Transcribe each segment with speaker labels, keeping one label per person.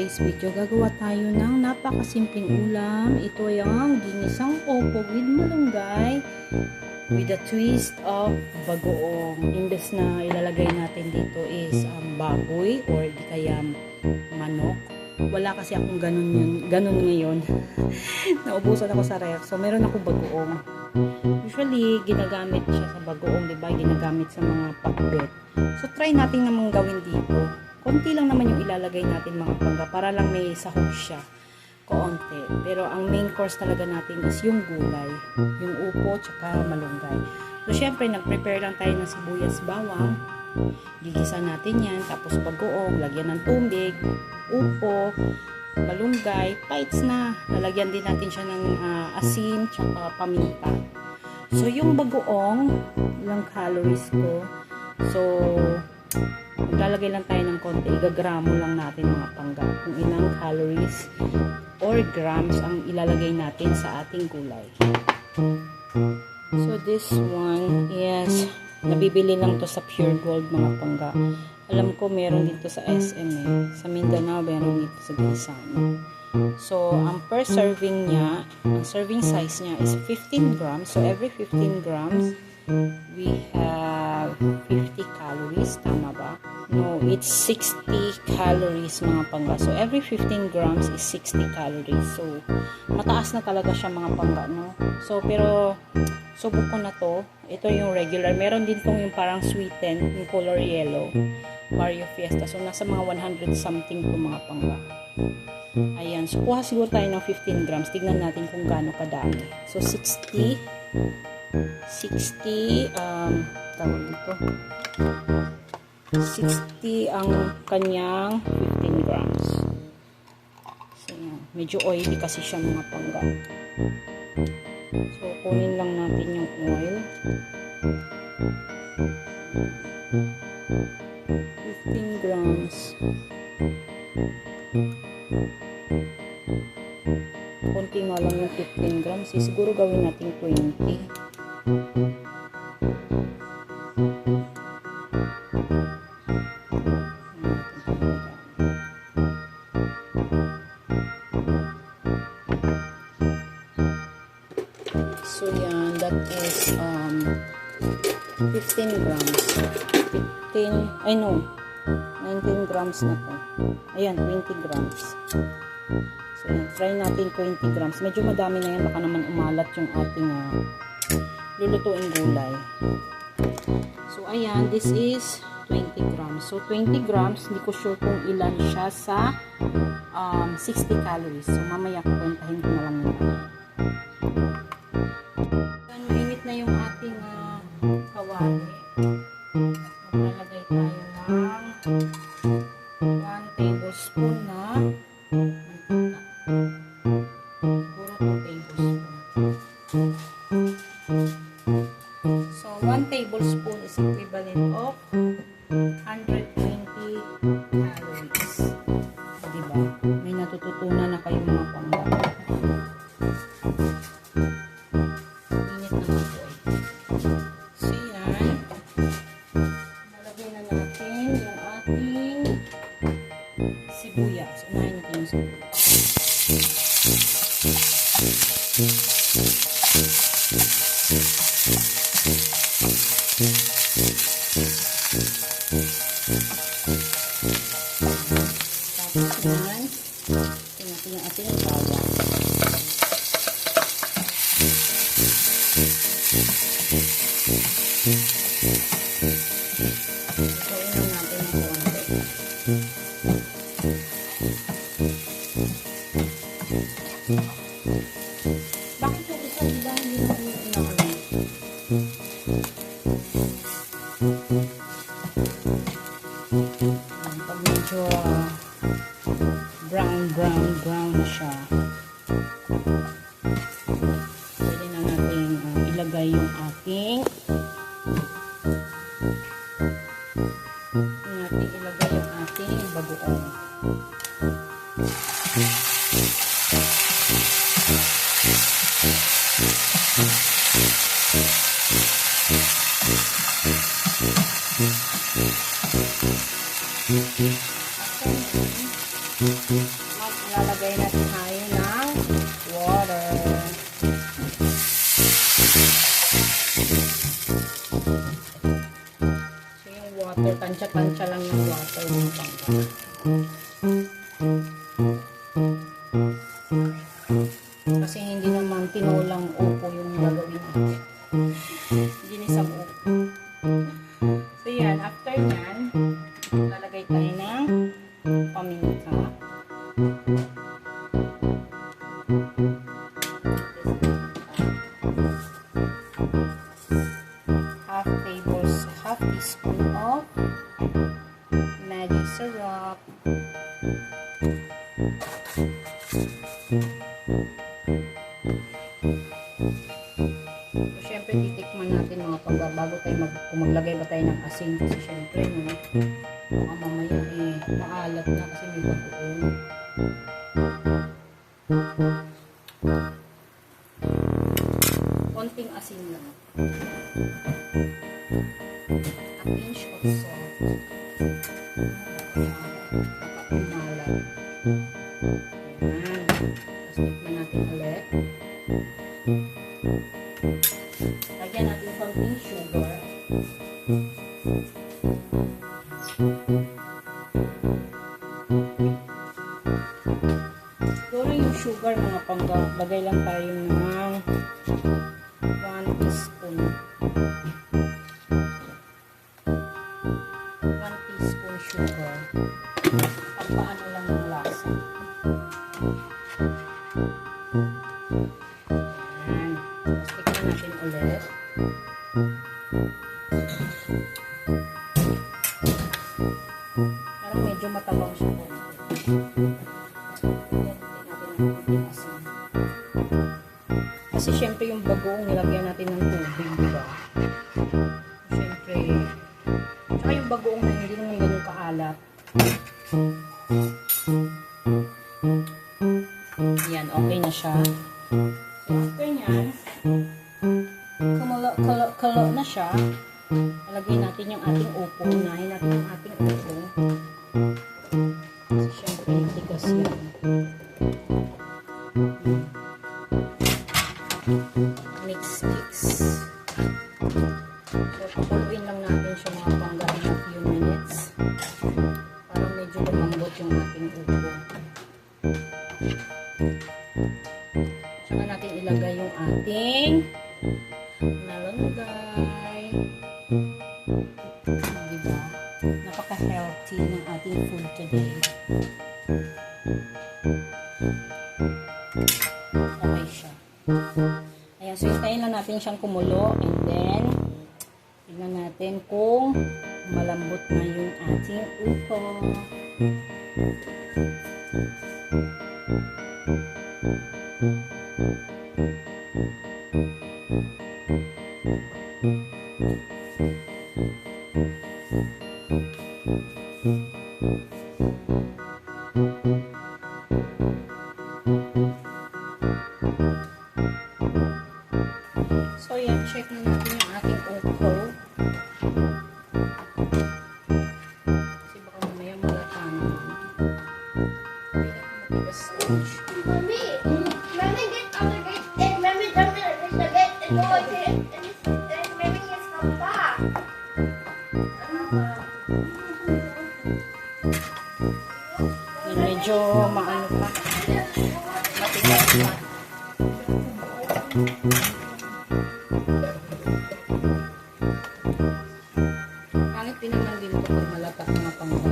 Speaker 1: today's video, gagawa tayo ng napakasimpleng ulam. Ito ay ang ginisang opo with malunggay with a twist of bagoong. Imbes na ilalagay natin dito is baboy or di kaya manok. Wala kasi akong ganun ngayon. Naubusan ako sa ref. So, meron ako bagoong. Usually, ginagamit siya sa bagoong, diba? Ginagamit sa mga pakbet. So, try natin namang gawin dito. Konti lang naman yung ilalagay natin mga pangga para lang may sahog siya. Koonti. Pero ang main course talaga natin is yung gulay. Yung upo tsaka malunggay. So, syempre, nag-prepare lang tayo ng sibuyas bawang. Gigisa natin yan. Tapos bagoong, lagyan ng tubig, upo, malunggay, bites na. Lalagyan din natin siya ng asin tsaka paminta. So, yung bagoong, ilang calories ko. So, maglalagay lang tayo ng konti. Igagramo lang natin mga pangga. Kung ilang calories or grams ang ilalagay natin sa ating gulay. So, this one is nabibili lang to sa Pure Gold mga pangga. Alam ko meron dito sa SM Sa Mindanao, meron dito sa Gisano. So, ang per serving niya, ang serving size niya is 15 grams. So, every 15 grams, we have 50 calories. Tama ba? No, it's 60 calories mga pangga. So, every 15 grams is 60 calories. So, mataas na talaga siya mga pangga, no? So, pero, subok ko na to. Ito yung regular. Meron din tong yung parang sweetened, yung color yellow. Mario Fiesta. So, nasa mga 100 something to mga pangga. Ayan. So, kuha siguro tayo ng 15 grams. Tignan natin kung gaano kadami. So, 60 tawag dito 60 ang kanyang 15 grams. So, yan. Medyo oily kasi siya mga pangga. So, kunin lang natin yung oil. 15 grams. Konti nga lang yung 15 grams. Siguro gawin natin 20. So, yan. That is 15 grams. 19 grams na po. Ayan, 20 grams. So, yan. Try natin 20 grams. Medyo madami na yan. Baka naman umalat yung ating lulutuin gulay. So, ayan. This is 20 grams. So, 20 grams. Hindi ko sure kung ilan siya sa 60 calories. So, mamaya kwentahin ko na lang yun. Mainit na yung ating kawali. Maglalagay tayo ng 1 tablespoon na mantika. Puro 2 tablespoon. So, 1 tablespoon is equivalent of 120 calories. Diba? May natututunan na kayo mga pangga. Minit na ito eh. So, yan. Nalagay na natin yung ating sibuyas. Unahin natin yung sibuyas. Tapos yan, tingnan yung ating bawang. Ituin natin yung konti. Bakit yung isa diba hindi natin pinakain? Pag medyo brown siya, pwede na natin ilagay yung ating bagoong. After water. Tansya-tansya lang ng water ng pangga. Kasi hindi naman tinolang upo yung gagawin natin. Ginisang upo. So yan, after yan, lalagay tayo ng paminta. Half teaspoon of magic syrup. So, syempre titikman natin mga pangga bago tayo kung maglagay ba tayo ng asin kasi syempre no, baka mamaya maalat na kasi may bagoong. Konting asin lang. A pinch of salt. Nakapamalat. Ayan. Tapos tikman natin ulit. Lagyan natin konting sugar. Siguro yung sugar mga pangga, lagay lang tayo ng 1 teaspoon. 1 teaspoon sugar. Pampaano lang ng lasa. Ayan. Tapos tikman natin ulit. Parang medyo matabang siya. Kasi syempre yung bagoong nilagyan natin ng tubig, diba? Syempre, tsaka yung bagoong na hindi naman ganun kaalat. Yan, okay na siya. So after nyan, kumulo na siya. Nalagay natin yung ating upo. Unahin natin yung ating upo. Kasi syempre, tigas yan. Mix. So, pakuluin lang natin siya mga pangga in a few minutes. Para medyo lumambot yung ating upo. Saka natin ilagay yung ating malunggay. Diba? Napaka-healthy ng ating food today. Okay siya. Ayan, so hintayin lang natin siyang kumulo and then tignan natin kung malambot na yung ating upo. So yan, check na natin yung ating upo. Kasi baka mamaya malata naman. Matigas stage.
Speaker 2: Mami, get other gate and Mami jump in the gate and go ahead and Mami is come back.
Speaker 1: Yan, medyo maano pa. Matigas pa. Pangit din naman din ito pag malapat mga pangga.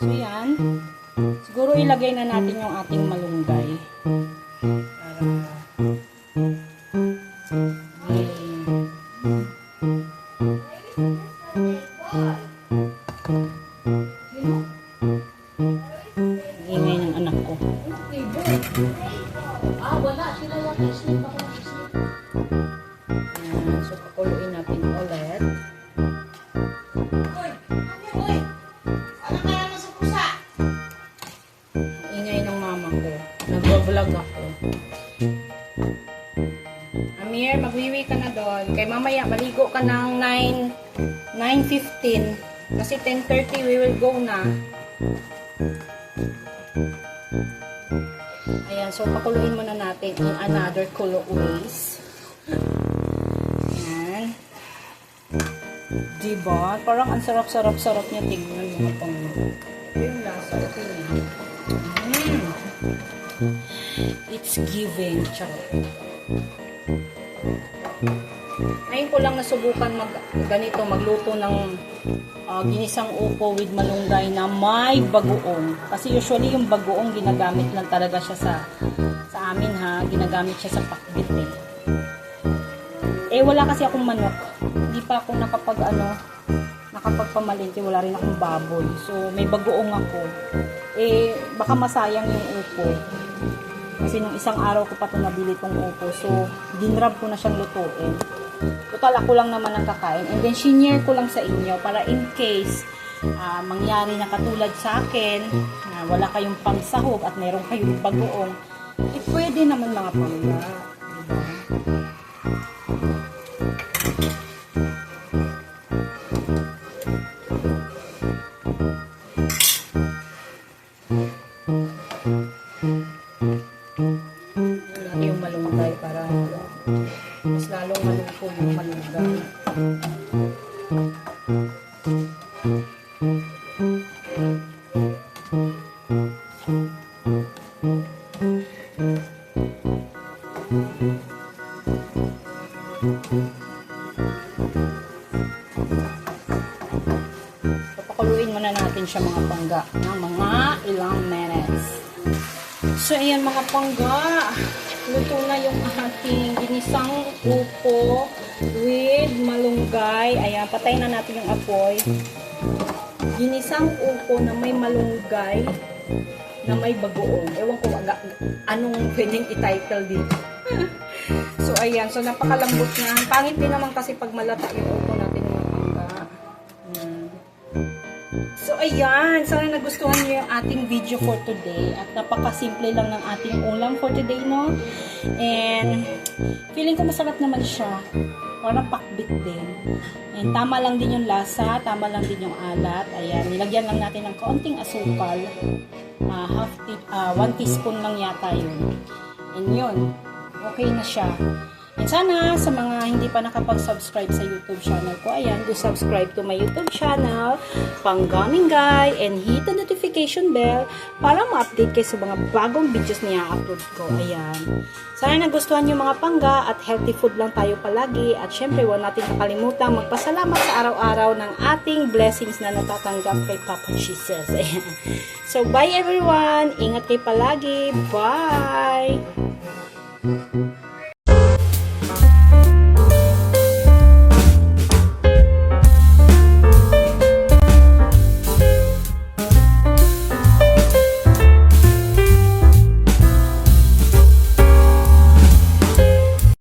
Speaker 1: So yan. Siguro ilagay na natin yung ating malunggay. Ingay ng anak ko.
Speaker 2: Wala sila yung sleep ako.
Speaker 1: Ayan, so pakuluin natin ulit.
Speaker 2: Uy! Ano kaya mo sa pusa?
Speaker 1: Ingay ng mama ko. Nag-vlog ako. Amir, magwiwi ka na doon. Kay mamaya, maligo ka ng 9:15. Kasi 10:30 we will go na. Ayan, so pakuluin muna natin in another kulo ways. Ayan. Diba? Parang ang sarap-sarap-sarap niya tingnan mga pangga. Ito yung lasa. Okay na. It's giving. Charot. Ngayon ko lang nasubukan magluto ng ginisang upo with malunggay na may bagoong. Kasi usually yung bagoong ginagamit lang talaga siya sa amin ha. Ginagamit siya sa pakbit eh. Wala kasi akong manok. Hindi pa ako nakapagpamalingki. Wala rin akong baboy. So, may bagoong ako. Baka masayang yung upo. Kasi nung isang araw ko pa ito nabili tong upo. So, dinrab ko na siyang lutuin. Total, ako lang naman ang kakain. And then, shinare ko lang sa inyo para in case mangyari na katulad sa akin, na wala kayong pangsahog at meron kayong bagoong, pwede naman mga pangga. Diba? Lagi yung malunggay para mas lalong malungko yung malunggay. Papakuluin muna natin siya mga pangga ng mga ilang minutes. So, ayan mga pangga. Luto na yung ating ginisang upo with malunggay. Ayan, patay na natin yung apoy. Ginisang upo na may malunggay na may bagoong. Ewan ko anong pwedeng i-title dito. So, ayan. So, napakalambot niya. Pangit din naman kasi pag malata yung upo natin mga pangga. Ayan. So, ayan. Sana nagustuhan niyo yung ating video for today. At napakasimple lang ng ating ulam for today, no? And, feeling ko masarap naman siya. Parang pakbit din. And, tama lang din yung lasa. Tama lang din yung alat. Ayan. Nilagyan lang natin ng kaunting asukal. 1 teaspoon lang yata yun. And yun. Okay na siya. And sana sa mga hindi pa nakapag-subscribe sa YouTube channel ko, ayan, do subscribe to my YouTube channel, Panggaminggay, and hit the notification bell para ma-update kayo sa mga bagong videos na i-upload ko. Ayan. Sana nagustuhan yung mga pangga at healthy food lang tayo palagi. At syempre, huwag natin kakalimutan magpasalamat sa araw-araw ng ating blessings na natatanggap kay Papa Jesus. Ayan. So, bye everyone! Ingat kayo palagi! Bye!